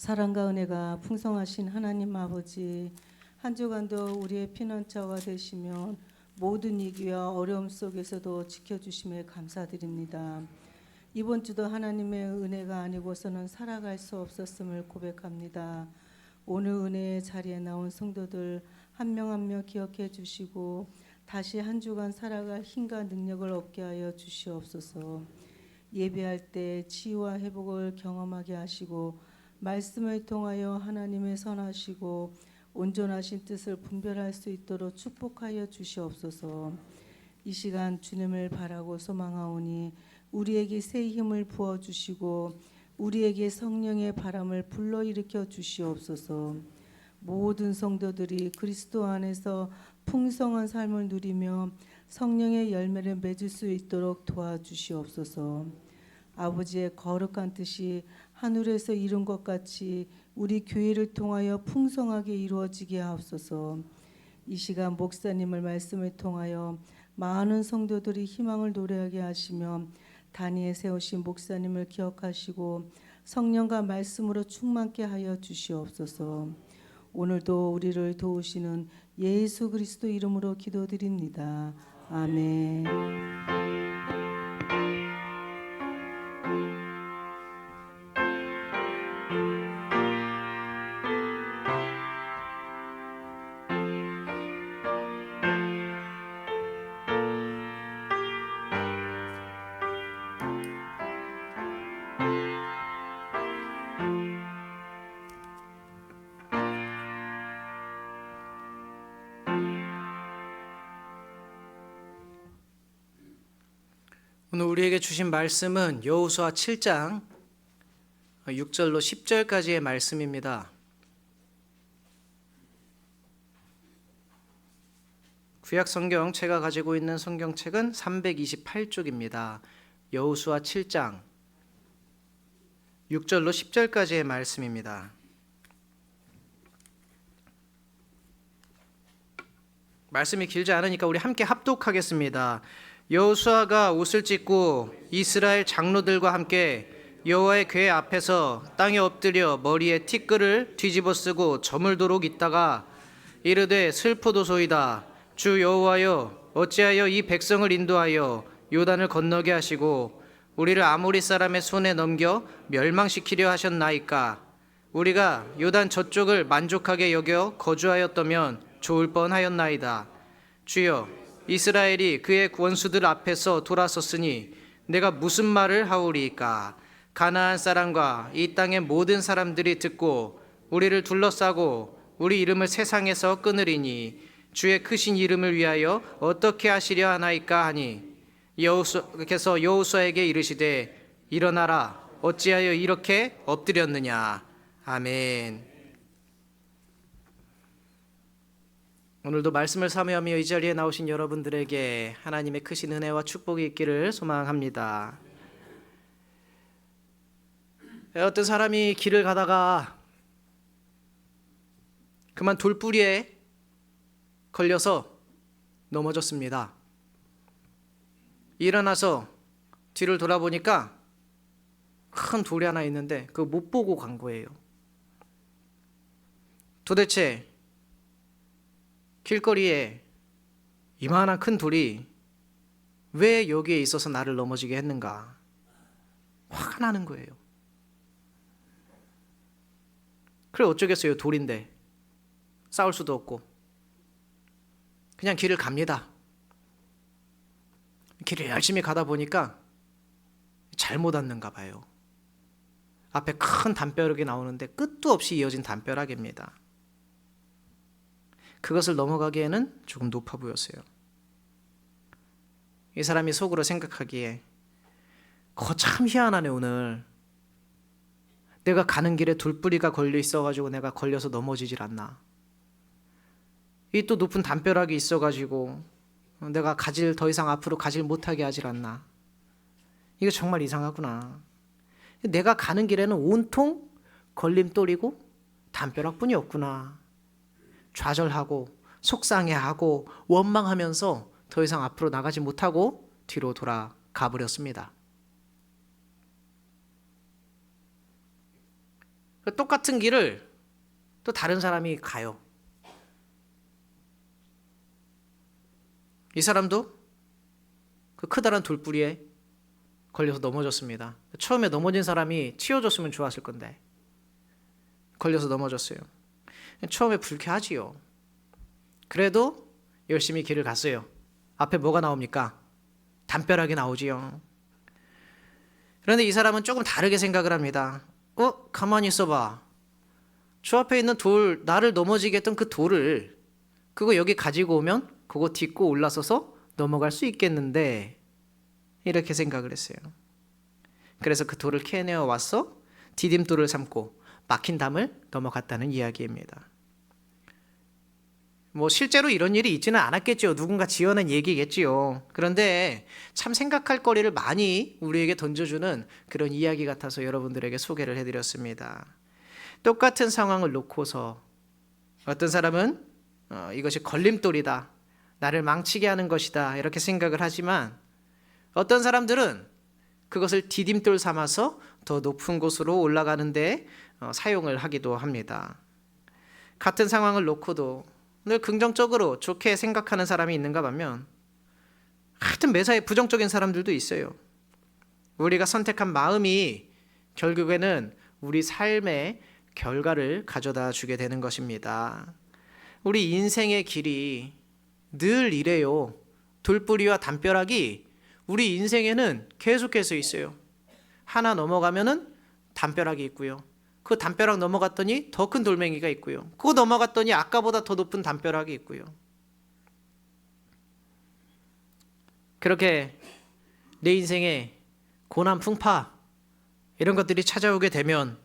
사랑과 은혜가 풍성하신 하나님 아버지, 한 주간도 우리의 피난처가 되시며 모든 위기와 어려움 속에서도 지켜주심에 감사드립니다. 이번 주도 하나님의 은혜가 아니고서는 살아갈 수 없었음을 고백합니다. 오늘 은혜의 자리에 나온 성도들 한 명 한 명 기억해 주시고 다시 한 주간 살아갈 힘과 능력을 얻게 하여 주시옵소서. 예배할 때 치유와 회복을 경험하게 하시고 말씀을 통하여 하나님의 선하시고 온전하신 뜻을 분별할 수 있도록 축복하여 주시옵소서. 이 시간 주님을 바라고 소망하오니 우리에게 새 힘을 부어 주시고 우리에게 성령의 바람을 불러일으켜 주시옵소서. 모든 성도들이 그리스도 안에서 풍성한 삶을 누리며 성령의 열매를 맺을 수 있도록 도와주시옵소서. 아버지의 거룩한 뜻이 하늘에서 이룬 것 같이 우리 교회를 통하여 풍성하게 이루어지게 하옵소서. 이 시간 목사님을 말씀을 통하여 많은 성도들이 희망을 노래하게 하시며 단위에 세우신 목사님을 기억하시고 성령과 말씀으로 충만케 하여 주시옵소서. 오늘도 우리를 도우시는 예수 그리스도 이름으로 기도드립니다. 아멘. 오늘 우리에게 주신 말씀은 여호수아 7장 6절로 10절까지의 말씀입니다. 구약 성경 제가 가지고 있는 성경책은 328쪽입니다. 여호수아 7장 6절로 10절까지의 말씀입니다. 말씀이 길지 않으니까 우리 함께 합독하겠습니다. 여호수아가 옷을 찢고 이스라엘 장로들과 함께 여호와의 궤 앞에서 땅에 엎드려 머리에 티끌을 뒤집어 쓰고 저물도록 있다가 이르되 슬프도소이다. 주 여호와여, 어찌하여 이 백성을 인도하여 요단을 건너게 하시고 우리를 아모리 사람의 손에 넘겨 멸망시키려 하셨나이까. 우리가 요단 저쪽을 만족하게 여겨 거주하였다면 좋을 뻔하였나이다. 주여, 이스라엘이 그의 원수들 앞에서 돌아섰으니 내가 무슨 말을 하오리이까. 가나안 사람과 이 땅의 모든 사람들이 듣고 우리를 둘러싸고 우리 이름을 세상에서 끊으리니 주의 크신 이름을 위하여 어떻게 하시려 하나이까 하니, 여호수아께서 여호수아에게 이르시되 일어나라. 어찌하여 이렇게 엎드렸느냐. 아멘. 오늘도 말씀을 사모하며 이 자리에 나오신 여러분들에게 하나님의 크신 은혜와 축복이 있기를 소망합니다. 어떤 사람이 길을 가다가 그만 돌뿌리에 걸려서 넘어졌습니다. 일어나서 뒤를 돌아보니까 큰 돌이 하나 있는데 그거 못 보고 간 거예요. 도대체 길거리에 이만한 큰 돌이 왜 여기에 있어서 나를 넘어지게 했는가? 화가 나는 거예요. 그래 어쩌겠어요. 돌인데 싸울 수도 없고 그냥 길을 갑니다. 길을 열심히 가다 보니까 잘못 왔는가 봐요. 앞에 큰 담벼락이 나오는데 끝도 없이 이어진 담벼락입니다. 그것을 넘어가기에는 조금 높아 보였어요. 이 사람이 속으로 생각하기에 참 희한하네. 오늘 내가 가는 길에 돌뿌리가 걸려 있어가지고 내가 걸려서 넘어지질 않나. 이 또 높은 담벼락이 있어가지고 내가 더 이상 앞으로 가질 못하게 하질 않나. 이거 정말 이상하구나. 내가 가는 길에는 온통 걸림돌이고 담벼락뿐이 없구나. 좌절하고 속상해하고 원망하면서 더 이상 앞으로 나가지 못하고 뒤로 돌아가 버렸습니다. 똑같은 길을 또 다른 사람이 가요. 이 사람도 그 커다란 돌뿌리에 걸려서 넘어졌습니다. 처음에 넘어진 사람이 치워줬으면 좋았을 건데 걸려서 넘어졌어요. 처음에 불쾌하지요. 그래도 열심히 길을 갔어요. 앞에 뭐가 나옵니까? 담벼락이 나오지요. 그런데 이 사람은 조금 다르게 생각을 합니다. 가만히 있어봐. 저 앞에 있는 돌, 나를 넘어지게 했던 그 돌을 그거 여기 가지고 오면 그거 딛고 올라서서 넘어갈 수 있겠는데, 이렇게 생각을 했어요. 그래서 그 돌을 캐내어 와서 디딤돌을 삼고 막힌 담을 넘어갔다는 이야기입니다. 뭐 실제로 이런 일이 있지는 않았겠죠. 누군가 지어낸 얘기겠지요. 그런데 참 생각할 거리를 많이 우리에게 던져주는 그런 이야기 같아서 여러분들에게 소개를 해드렸습니다. 똑같은 상황을 놓고서 어떤 사람은 이것이 걸림돌이다, 나를 망치게 하는 것이다, 이렇게 생각을 하지만 어떤 사람들은 그것을 디딤돌 삼아서 더 높은 곳으로 올라가는데 사용을 하기도 합니다. 같은 상황을 놓고도 늘 긍정적으로 좋게 생각하는 사람이 있는가 하면 하여튼 매사에 부정적인 사람들도 있어요. 우리가 선택한 마음이 결국에는 우리 삶의 결과를 가져다 주게 되는 것입니다. 우리 인생의 길이 늘 이래요. 돌뿌리와 담벼락이 우리 인생에는 계속해서 있어요. 하나 넘어가면은 담벼락이 있고요. 그 담벼락 넘어갔더니 더 큰 돌멩이가 있고요. 그거 넘어갔더니 아까보다 더 높은 담벼락이 있고요. 그렇게 내 인생에 고난 풍파 이런 것들이 찾아오게 되면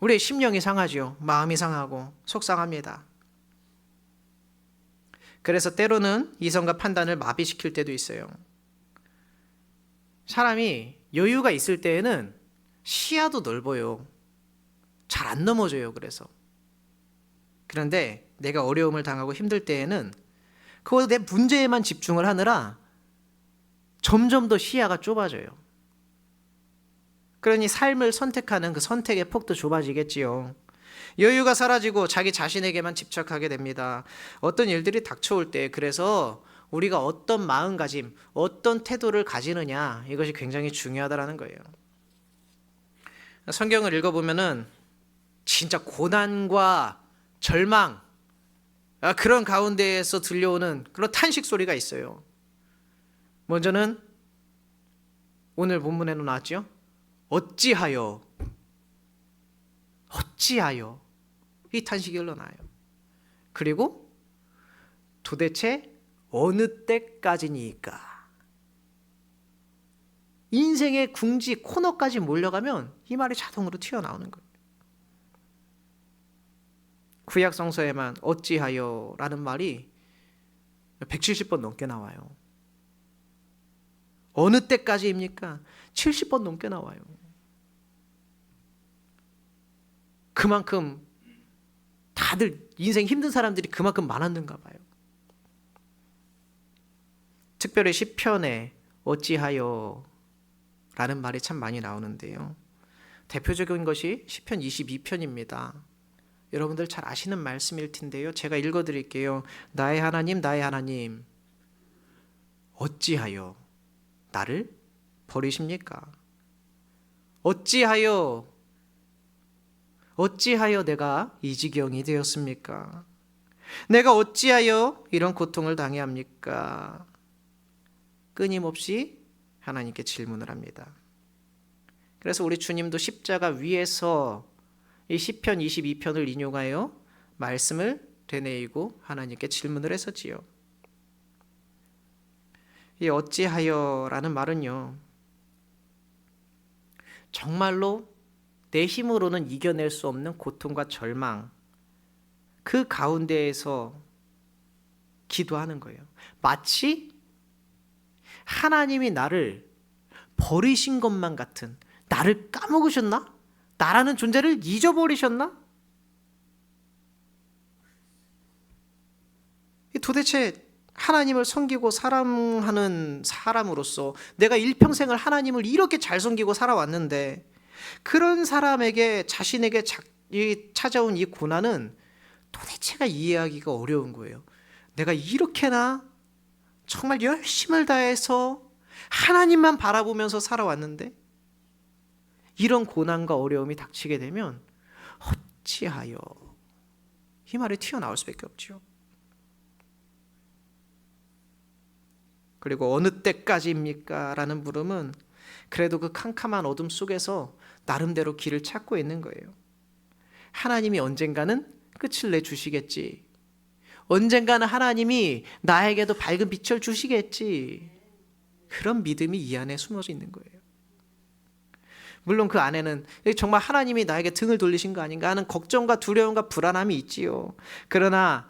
우리의 심령이 상하죠. 마음이 상하고 속상합니다. 그래서 때로는 이성과 판단을 마비시킬 때도 있어요. 사람이 여유가 있을 때에는 시야도 넓어요. 잘 안 넘어져요. 그래서. 그런데 내가 어려움을 당하고 힘들 때에는 그거 내 문제에만 집중을 하느라 점점 더 시야가 좁아져요. 그러니 삶을 선택하는 그 선택의 폭도 좁아지겠지요. 여유가 사라지고 자기 자신에게만 집착하게 됩니다. 어떤 일들이 닥쳐올 때 그래서 우리가 어떤 마음가짐, 어떤 태도를 가지느냐, 이것이 굉장히 중요하다는 거예요. 성경을 읽어보면은 진짜 고난과 절망, 그런 가운데에서 들려오는 그런 탄식 소리가 있어요. 먼저는 오늘 본문에도 나왔죠. 어찌하여 이 탄식이 흘러나요. 그리고 도대체 어느 때까지니까. 인생의 궁지 코너까지 몰려가면 이 말이 자동으로 튀어나오는 거예요. 구약 성서에만 어찌하여 라는 말이 170번 넘게 나와요. 어느 때까지입니까? 70번 넘게 나와요. 그만큼 다들 인생 힘든 사람들이 그만큼 많았는가 봐요. 특별히 시편에 어찌하여 라는 말이 참 많이 나오는데요. 대표적인 것이 시편 22편입니다. 여러분들 잘 아시는 말씀일 텐데요. 제가 읽어드릴게요. 나의 하나님, 나의 하나님, 어찌하여 나를 버리십니까? 어찌하여 내가 이 지경이 되었습니까? 내가 어찌하여 이런 고통을 당해야 합니까? 끊임없이 하나님께 질문을 합니다. 그래서 우리 주님도 십자가 위에서 이 시편 22편을 인용하여 말씀을 되뇌이고 하나님께 질문을 했었지요. 이 어찌하여라는 말은요, 정말로 내 힘으로는 이겨낼 수 없는 고통과 절망, 그 가운데에서 기도하는 거예요. 마치 하나님이 나를 버리신 것만 같은, 나를 까먹으셨나? 나라는 존재를 잊어버리셨나? 도대체 하나님을 섬기고 사랑하는 사람으로서 내가 일평생을 하나님을 이렇게 잘 섬기고 살아왔는데 그런 사람에게 자신에게 찾아온 이 고난은 도대체가 이해하기가 어려운 거예요. 내가 이렇게나 정말 열심을 다해서 하나님만 바라보면서 살아왔는데 이런 고난과 어려움이 닥치게 되면 어찌하여, 이 말이 튀어나올 수밖에 없죠. 그리고 어느 때까지입니까? 라는 물음은 그래도 그 캄캄한 어둠 속에서 나름대로 길을 찾고 있는 거예요. 하나님이 언젠가는 끝을 내주시겠지. 언젠가는 하나님이 나에게도 밝은 빛을 주시겠지. 그런 믿음이 이 안에 숨어져 있는 거예요. 물론 그 안에는 정말 하나님이 나에게 등을 돌리신 거 아닌가 하는 걱정과 두려움과 불안함이 있지요. 그러나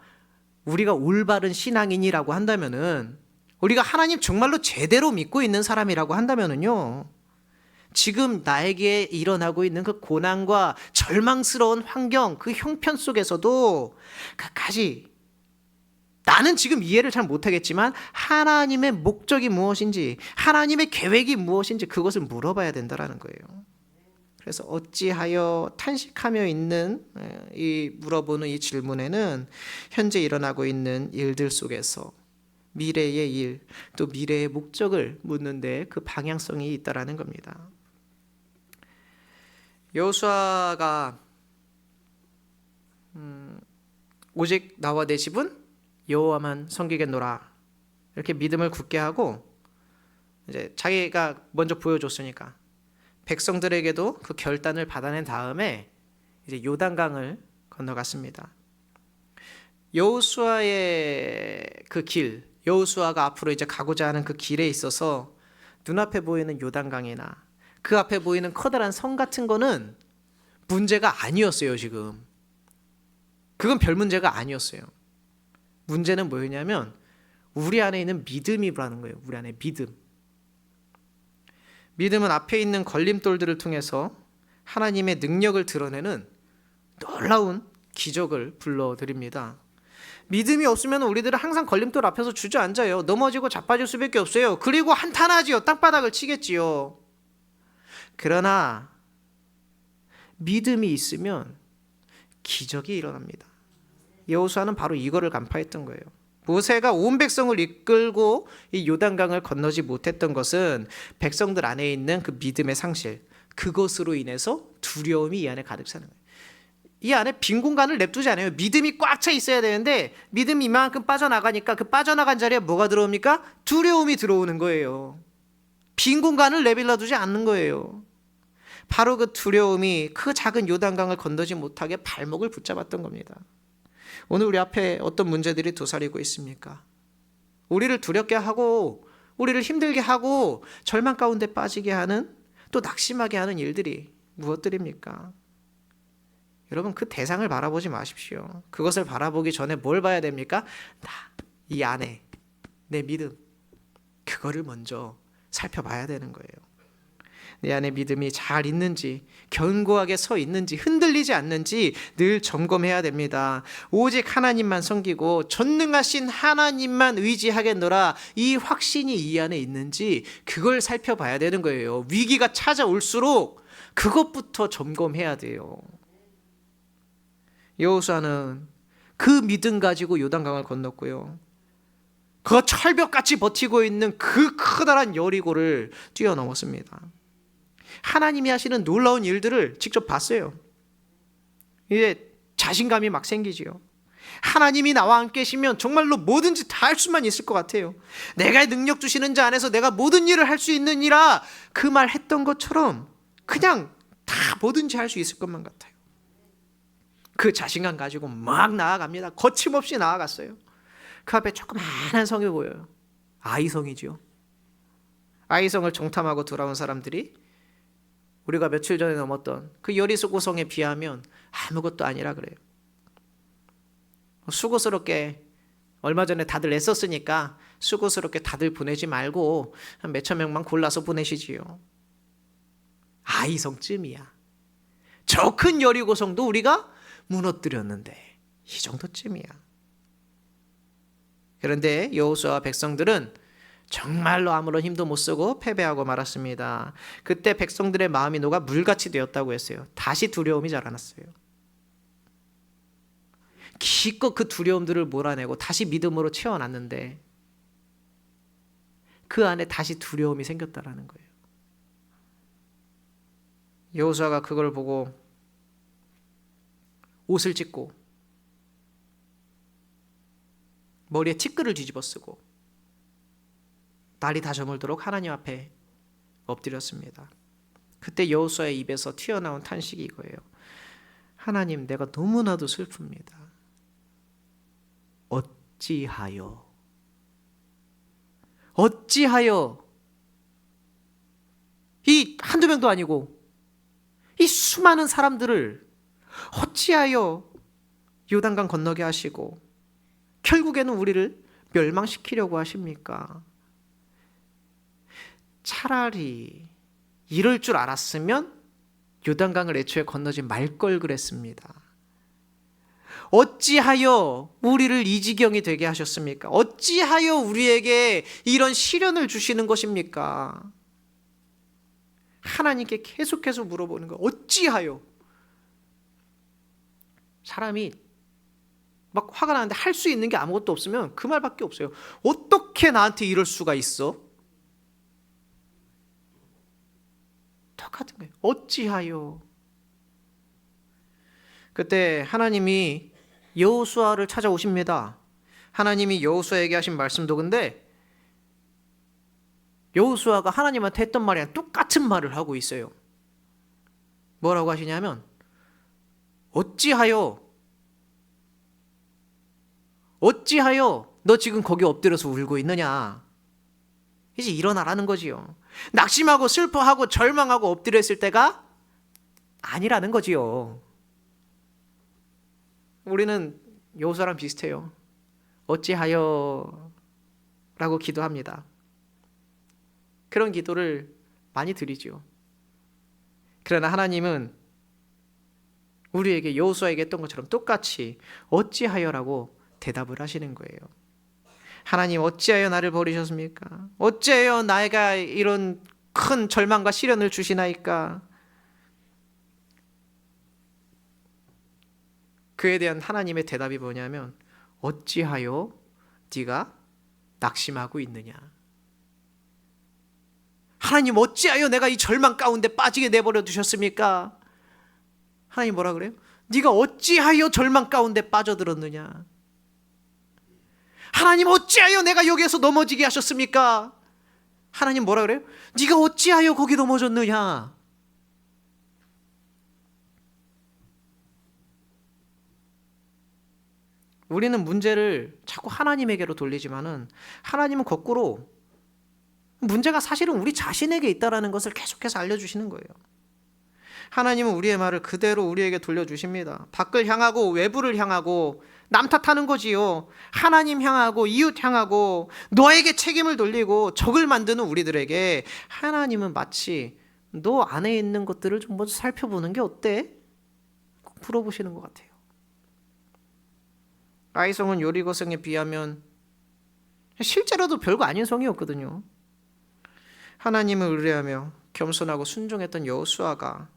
우리가 올바른 신앙인이라고 한다면은, 우리가 하나님 정말로 제대로 믿고 있는 사람이라고 한다면은요, 지금 나에게 일어나고 있는 그 고난과 절망스러운 환경, 그 형편 속에서도 끝까지 나는 지금 이해를 잘 못하겠지만 하나님의 목적이 무엇인지, 하나님의 계획이 무엇인지 그것을 물어봐야 된다는 거예요. 그래서 어찌하여 탄식하며 있는 이 물어보는 이 질문에는 현재 일어나고 있는 일들 속에서 미래의 일, 또 미래의 목적을 묻는 데 그 방향성이 있다라는 겁니다. 여호수아가 오직 나와 내 집은 여호와만 섬기겠노라 이렇게 믿음을 굳게 하고, 이제 자기가 먼저 보여줬으니까 백성들에게도 그 결단을 받아낸 다음에 이제 요단강을 건너갔습니다. 여호수아의 그 길, 여호수아가 앞으로 이제 가고자 하는 그 길에 있어서 눈앞에 보이는 요단강이나 그 앞에 보이는 커다란 성 같은 거는 문제가 아니었어요. 지금 그건 별 문제가 아니었어요. 문제는 뭐였냐면 우리 안에 있는 믿음이라는 거예요. 우리 안에 믿음. 믿음은 앞에 있는 걸림돌들을 통해서 하나님의 능력을 드러내는 놀라운 기적을 불러드립니다. 믿음이 없으면 우리들은 항상 걸림돌 앞에서 주저앉아요. 넘어지고 자빠질 수밖에 없어요. 그리고 한탄하지요. 땅바닥을 치겠지요. 그러나 믿음이 있으면 기적이 일어납니다. 여호수아는 바로 이거를 간파했던 거예요. 모세가 온 백성을 이끌고 이 요단강을 건너지 못했던 것은 백성들 안에 있는 그 믿음의 상실, 그것으로 인해서 두려움이 이 안에 가득 차는 거예요. 이 안에 빈 공간을 냅두지 않아요. 믿음이 꽉 차 있어야 되는데 믿음이 이만큼 빠져나가니까 그 빠져나간 자리에 뭐가 들어옵니까? 두려움이 들어오는 거예요. 빈 공간을 내빌려 두지 않는 거예요. 바로 그 두려움이 그 작은 요단강을 건너지 못하게 발목을 붙잡았던 겁니다. 오늘 우리 앞에 어떤 문제들이 도사리고 있습니까? 우리를 두렵게 하고 우리를 힘들게 하고 절망 가운데 빠지게 하는, 또 낙심하게 하는 일들이 무엇들입니까? 여러분, 그 대상을 바라보지 마십시오. 그것을 바라보기 전에 뭘 봐야 됩니까? 이 안에 내 믿음, 그거를 먼저 살펴봐야 되는 거예요. 내 안에 믿음이 잘 있는지, 견고하게 서 있는지, 흔들리지 않는지 늘 점검해야 됩니다. 오직 하나님만 섬기고 전능하신 하나님만 의지하겠노라, 이 확신이 이 안에 있는지 그걸 살펴봐야 되는 거예요. 위기가 찾아올수록 그것부터 점검해야 돼요. 여호수아는 그 믿음 가지고 요단강을 건넜고요, 그 철벽같이 버티고 있는 그 커다란 여리고를 뛰어넘었습니다. 하나님이 하시는 놀라운 일들을 직접 봤어요. 이제 자신감이 막 생기지요. 하나님이 나와 함께 계시면 정말로 뭐든지 다 할 수만 있을 것 같아요. 내가 능력 주시는 자 안에서 내가 모든 일을 할 수 있느니라, 그 말 했던 것처럼 그냥 다 뭐든지 할 수 있을 것만 같아요. 그 자신감 가지고 막 나아갑니다. 거침없이 나아갔어요. 그 앞에 조그마한 성이 보여요. 아이성이죠. 아이성을 정탐하고 돌아온 사람들이 우리가 며칠 전에 넘었던 그 여리고 성에 비하면 아무것도 아니라 그래요. 수고스럽게 얼마 전에 다들 애썼으니까 수고스럽게 다들 보내지 말고 한 몇천 명만 골라서 보내시지요. 아이성쯤이야. 저 큰 여리고 성도 우리가 무너뜨렸는데 이 정도쯤이야. 그런데 여호수아와 백성들은 정말로 아무런 힘도 못 쓰고 패배하고 말았습니다. 그때 백성들의 마음이 녹아 물같이 되었다고 했어요. 다시 두려움이 자라났어요. 기껏 그 두려움들을 몰아내고 다시 믿음으로 채워놨는데 그 안에 다시 두려움이 생겼다라는 거예요. 여호수아가 그걸 보고 옷을 찢고 머리에 티끌을 뒤집어 쓰고 날이 다 저물도록 하나님 앞에 엎드렸습니다. 그때 여호수아의 입에서 튀어나온 탄식이 이거예요. 하나님, 내가 너무나도 슬픕니다. 어찌하여 이 한두 명도 아니고 이 수많은 사람들을 어찌하여 요단강 건너게 하시고 결국에는 우리를 멸망시키려고 하십니까? 차라리 이럴 줄 알았으면 요단강을 애초에 건너지 말 걸 그랬습니다. 어찌하여 우리를 이 지경이 되게 하셨습니까? 어찌하여 우리에게 이런 시련을 주시는 것입니까? 하나님께 계속해서 물어보는 거예요. 어찌하여? 사람이 막 화가 나는데 할 수 있는 게 아무것도 없으면 그 말밖에 없어요. 어떻게 나한테 이럴 수가 있어? 똑같은 거예요. 어찌하여? 그때 하나님이 여호수아를 찾아오십니다. 하나님이 여호수아에게 하신 말씀도 근데 여호수아가 하나님한테 했던 말이랑 똑같은 말을 하고 있어요. 뭐라고 하시냐면 어찌하여 너 지금 거기 엎드려서 울고 있느냐? 이제 일어나라는 거지요. 낙심하고 슬퍼하고 절망하고 엎드려 있을 때가 아니라는 거지요. 우리는 여호수아랑 비슷해요. 어찌하여 라고 기도합니다. 그런 기도를 많이 드리죠. 그러나 하나님은 우리에게 여호수아에게 했던 것처럼 똑같이 어찌하여라고 대답을 하시는 거예요. 하나님, 어찌하여 나를 버리셨습니까? 어찌하여 나에게 이런 큰 절망과 시련을 주시나이까? 그에 대한 하나님의 대답이 뭐냐면 어찌하여 네가 낙심하고 있느냐? 하나님, 어찌하여 내가 이 절망 가운데 빠지게 내버려 두셨습니까? 하나님 뭐라 그래요? 네가 어찌하여 절망 가운데 빠져들었느냐? 하나님, 어찌하여 내가 여기에서 넘어지게 하셨습니까? 하나님 뭐라 그래요? 네가 어찌하여 거기 넘어졌느냐? 우리는 문제를 자꾸 하나님에게로 돌리지만은 하나님은 거꾸로 문제가 사실은 우리 자신에게 있다라는 것을 계속해서 알려주시는 거예요. 하나님은 우리의 말을 그대로 우리에게 돌려주십니다. 밖을 향하고 외부를 향하고 남 탓하는 거지요. 하나님 향하고 이웃 향하고 너에게 책임을 돌리고 적을 만드는 우리들에게 하나님은 마치 너 안에 있는 것들을 좀 먼저 살펴보는 게 어때? 꼭 물어보시는 것 같아요. 아이성은 요리거성에 비하면 실제로도 별거 아닌 성이었거든요. 하나님을 의뢰하며 겸손하고 순종했던 여호수아가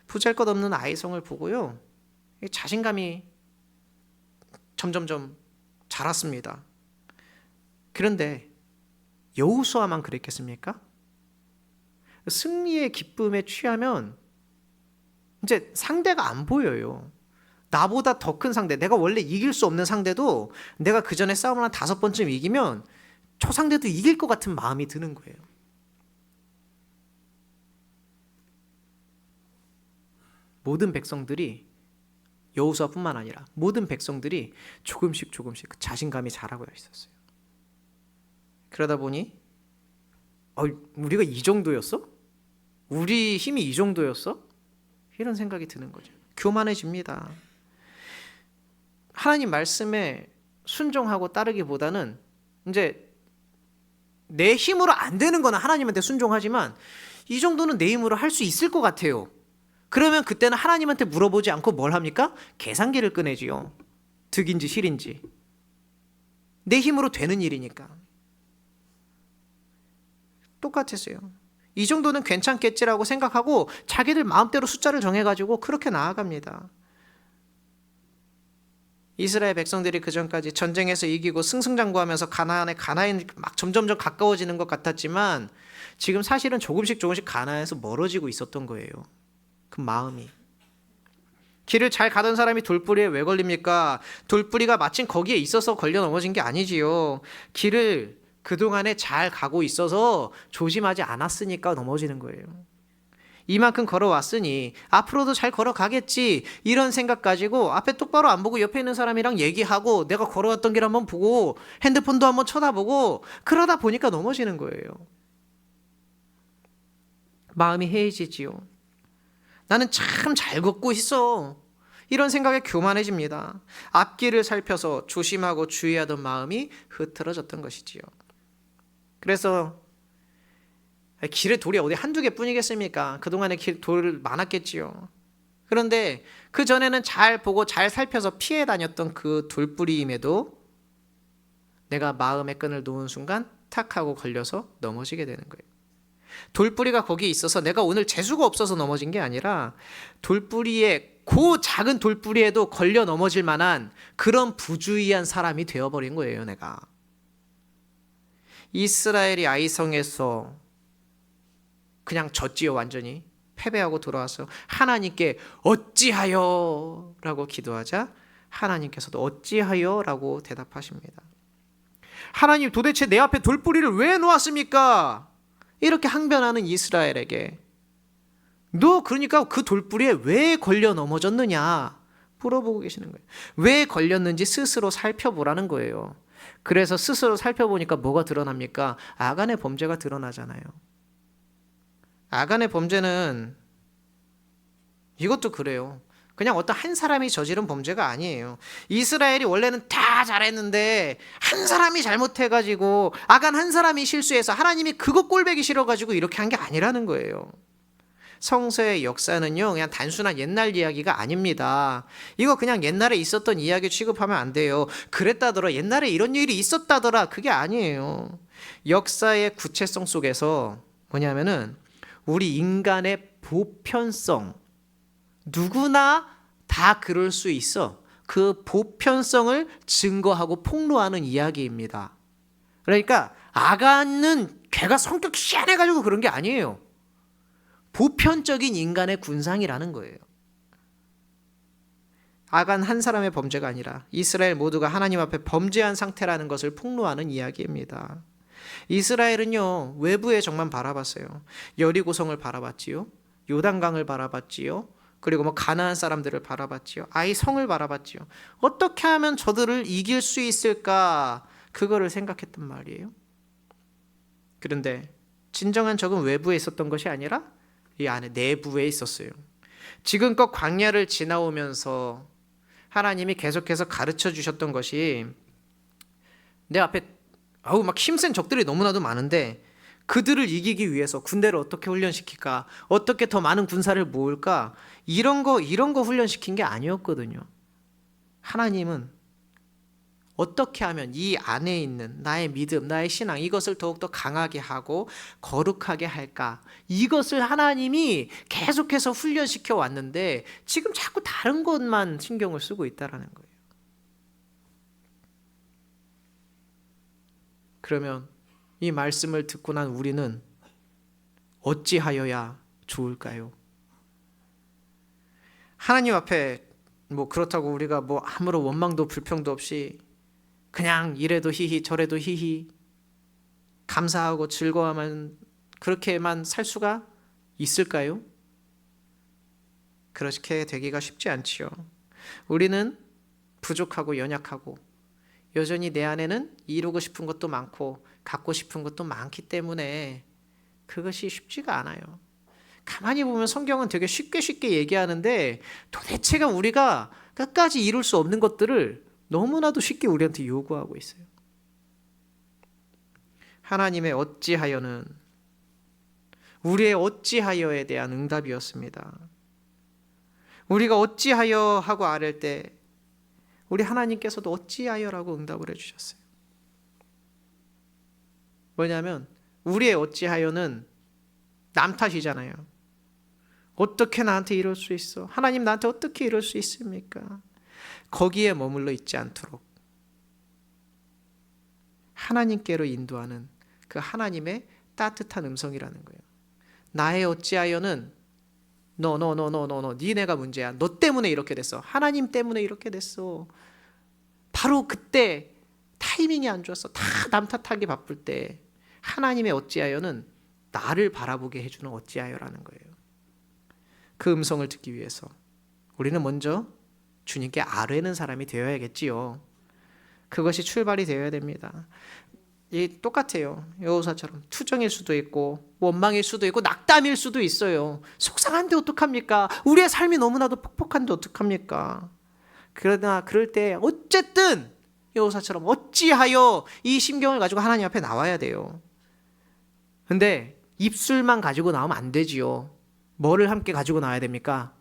보잘것없는 아이성을 보고요, 자신감이 점점점 자랐습니다. 그런데 여호수아만 그랬겠습니까? 승리의 기쁨에 취하면 이제 상대가 안 보여요. 나보다 더 큰 상대, 내가 원래 이길 수 없는 상대도 내가 그 전에 싸움을 한 5번쯤 이기면 저 상대도 이길 것 같은 마음이 드는 거예요. 모든 백성들이, 여호수아뿐만 아니라 모든 백성들이 조금씩 자신감이 자라고 있었어요. 그러다 보니 우리가 이 정도였어? 우리 힘이 이 정도였어? 이런 생각이 드는 거죠. 교만해집니다. 하나님 말씀에 순종하고 따르기보다는 이제 내 힘으로 안 되는 거는 하나님한테 순종하지만 이 정도는 내 힘으로 할 수 있을 것 같아요. 그러면 그때는 하나님한테 물어보지 않고 뭘 합니까? 계산기를 꺼내지요. 득인지 실인지. 내 힘으로 되는 일이니까. 똑같았어요. 이 정도는 괜찮겠지라고 생각하고 자기들 마음대로 숫자를 정해가지고 그렇게 나아갑니다. 이스라엘 백성들이 그전까지 전쟁에서 이기고 승승장구하면서 가나안에 막 점점점 가까워지는 것 같았지만 지금 사실은 조금씩 가나안에서 멀어지고 있었던 거예요. 그 마음이. 길을 잘 가던 사람이 돌뿌리에 왜 걸립니까? 돌뿌리가 마침 거기에 있어서 걸려 넘어진 게 아니지요. 길을 그동안에 잘 가고 있어서 조심하지 않았으니까 넘어지는 거예요. 이만큼 걸어왔으니 앞으로도 잘 걸어가겠지 이런 생각 가지고 앞에 똑바로 안 보고 옆에 있는 사람이랑 얘기하고 내가 걸어왔던 길 한번 보고 핸드폰도 한번 쳐다보고 그러다 보니까 넘어지는 거예요. 마음이 해이해지지요. 나는 참 잘 걷고 있어. 이런 생각에 교만해집니다. 앞길을 살펴서 조심하고 주의하던 마음이 흐트러졌던 것이지요. 그래서 길에 돌이 어디 한두 개뿐이겠습니까? 그동안에 돌 많았겠지요. 그런데 그 전에는 잘 보고 잘 살펴서 피해 다녔던 그 돌뿌리임에도 내가 마음의 끈을 놓은 순간 탁 하고 걸려서 넘어지게 되는 거예요. 돌뿌리가 거기 있어서 내가 오늘 재수가 없어서 넘어진 게 아니라 돌뿌리에 그 작은 돌뿌리에도 걸려 넘어질 만한 그런 부주의한 사람이 되어버린 거예요. 내가 이스라엘이 아이성에서 그냥 졌지요. 완전히 패배하고 돌아와서 하나님께 어찌하여 라고 기도하자 하나님께서도 어찌하여 라고 대답하십니다. 하나님 도대체 내 앞에 돌뿌리를 왜 놓았습니까? 이렇게 항변하는 이스라엘에게 너 그러니까 그 돌뿌리에 왜 걸려 넘어졌느냐 물어보고 계시는 거예요. 왜 걸렸는지 스스로 살펴보라는 거예요. 그래서 스스로 살펴보니까 뭐가 드러납니까? 아간의 범죄가 드러나잖아요. 아간의 범죄는 이것도 그래요. 그냥 어떤 한 사람이 저지른 범죄가 아니에요. 이스라엘이 원래는 다 잘했는데 한 사람이 잘못해가지고 아간 한 사람이 실수해서 하나님이 그거 꼴보기 싫어가지고 이렇게 한 게 아니라는 거예요. 성서의 역사는요 그냥 단순한 옛날 이야기가 아닙니다. 이거 그냥 옛날에 있었던 이야기 취급하면 안 돼요. 그랬다더라 옛날에 이런 일이 있었다더라 그게 아니에요. 역사의 구체성 속에서 뭐냐면은 우리 인간의 보편성 누구나 다 그럴 수 있어. 그 보편성을 증거하고 폭로하는 이야기입니다. 그러니까 아간은 걔가 성격 희한해가지고 그런 게 아니에요. 보편적인 인간의 군상이라는 거예요. 아간 한 사람의 범죄가 아니라 이스라엘 모두가 하나님 앞에 범죄한 상태라는 것을 폭로하는 이야기입니다. 이스라엘은요 외부의 적만 바라봤어요. 여리고성을 바라봤지요. 요단강을 바라봤지요. 그리고 뭐 가나안 사람들을 바라봤지요. 아이 성을 바라봤지요. 어떻게 하면 저들을 이길 수 있을까 그거를 생각했단 말이에요. 그런데 진정한 적은 외부에 있었던 것이 아니라 이 안에 내부에 있었어요. 지금껏 광야를 지나오면서 하나님이 계속해서 가르쳐 주셨던 것이 내 앞에 막 힘센 적들이 너무나도 많은데 그들을 이기기 위해서 군대를 어떻게 훈련시킬까? 어떻게 더 많은 군사를 모을까? 이런 거 훈련시킨 게 아니었거든요. 하나님은 어떻게 하면 이 안에 있는 나의 믿음, 나의 신앙 이것을 더욱더 강하게 하고 거룩하게 할까? 이것을 하나님이 계속해서 훈련시켜 왔는데 지금 자꾸 다른 것만 신경을 쓰고 있다라는 거예요. 그러면 이 말씀을 듣고 난 우리는 어찌하여야 좋을까요? 하나님 앞에 뭐 그렇다고 우리가 뭐 아무런 원망도 불평도 없이 그냥 이래도 히히 저래도 히히 감사하고 즐거워하면 그렇게만 살 수가 있을까요? 그렇게 되기가 쉽지 않지요. 우리는 부족하고 연약하고 여전히 내 안에는 이루고 싶은 것도 많고 갖고 싶은 것도 많기 때문에 그것이 쉽지가 않아요. 가만히 보면 성경은 되게 쉽게 얘기하는데 도대체가 우리가 끝까지 이룰 수 없는 것들을 너무나도 쉽게 우리한테 요구하고 있어요. 하나님의 어찌하여는 우리의 어찌하여에 대한 응답이었습니다. 우리가 어찌하여 하고 아랠 때 우리 하나님께서도 어찌하여라고 응답을 해주셨어요. 뭐냐면 우리의 어찌하여는 남 탓이잖아요. 어떻게 나한테 이럴 수 있어? 하나님 나한테 어떻게 이럴 수 있습니까? 거기에 머물러 있지 않도록 하나님께로 인도하는 그 하나님의 따뜻한 음성이라는 거예요. 나의 어찌하여는 너 니네가 문제야. 너 때문에 이렇게 됐어. 하나님 때문에 이렇게 됐어. 바로 그때 타이밍이 안 좋았어. 다 남 탓하기 바쁠 때 하나님의 어찌하여는 나를 바라보게 해주는 어찌하여라는 거예요. 그 음성을 듣기 위해서 우리는 먼저 주님께 아뢰는 사람이 되어야겠지요. 그것이 출발이 되어야 됩니다. 똑같아요. 여호사처럼 투정일 수도 있고 원망일 수도 있고 낙담일 수도 있어요. 속상한데 어떡합니까? 우리의 삶이 너무나도 퍽퍽한데 어떡합니까? 그러나 그럴 때 어쨌든 여호사처럼 어찌하여 이 심경을 가지고 하나님 앞에 나와야 돼요. 근데 입술만 가지고 나오면 안 되지요. 뭐를 함께 가지고 나와야 됩니까?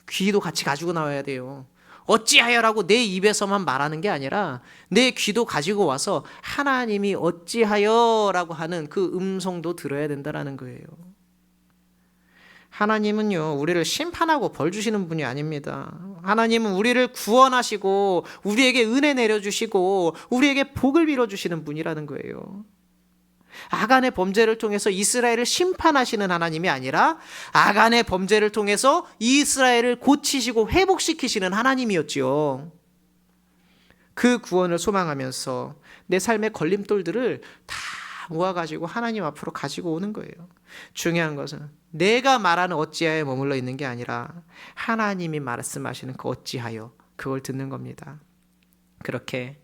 귀도 같이 가지고 나와야 돼요. 어찌하여라고 내 입에서만 말하는 게 아니라 내 귀도 가지고 와서 하나님이 어찌하여라고 하는 그 음성도 들어야 된다는 거예요. 하나님은요, 우리를 심판하고 벌 주시는 분이 아닙니다. 하나님은 우리를 구원하시고 우리에게 은혜 내려주시고 우리에게 복을 빌어주시는 분이라는 거예요. 아간의 범죄를 통해서 이스라엘을 심판하시는 하나님이 아니라 아간의 범죄를 통해서 이스라엘을 고치시고 회복시키시는 하나님이었지요. 그 구원을 소망하면서 내 삶의 걸림돌들을 다 모아가지고 하나님 앞으로 가지고 오는 거예요. 중요한 것은 내가 말하는 어찌하여 머물러 있는 게 아니라 하나님이 말씀하시는 그 어찌하여, 그걸 듣는 겁니다. 그렇게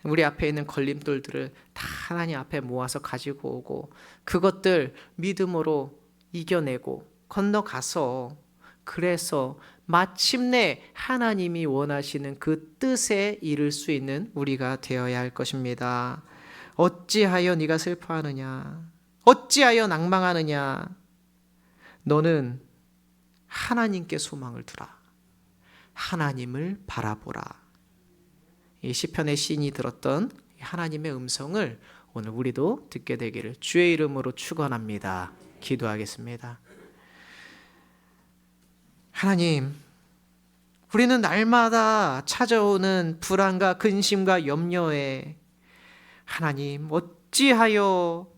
우리 앞에 있는 걸림돌들을 다 하나님 앞에 모아서 가지고 오고 그것들 믿음으로 이겨내고 건너가서, 그래서 마침내 하나님이 원하시는 그 뜻에 이를 수 있는 우리가 되어야 할 것입니다. 어찌하여 네가 슬퍼하느냐? 어찌하여 낭망하느냐? 너는 하나님께 소망을 두라. 하나님을 바라보라. 이 시편의 시인이 들었던 하나님의 음성을 오늘 우리도 듣게 되기를 주의 이름으로 축원합니다. 기도하겠습니다. 하나님, 우리는 날마다 찾아오는 불안과 근심과 염려에 하나님 어찌하여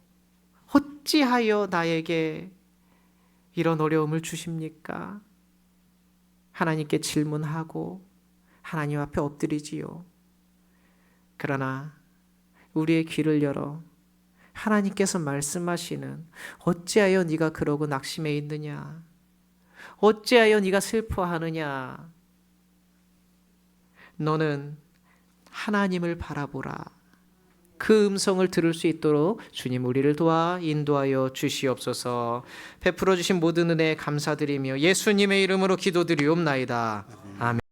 나에게 이런 어려움을 주십니까? 하나님께 질문하고 하나님 앞에 엎드리지요. 그러나 우리의 귀를 열어 하나님께서 말씀하시는 어찌하여 네가 그러고 낙심해 있느냐? 어찌하여 네가 슬퍼하느냐? 너는 하나님을 바라보라. 그 음성을 들을 수 있도록 주님 우리를 도와 인도하여 주시옵소서. 베풀어 주신 모든 은혜에 감사드리며 예수님의 이름으로 기도드리옵나이다. 아멘.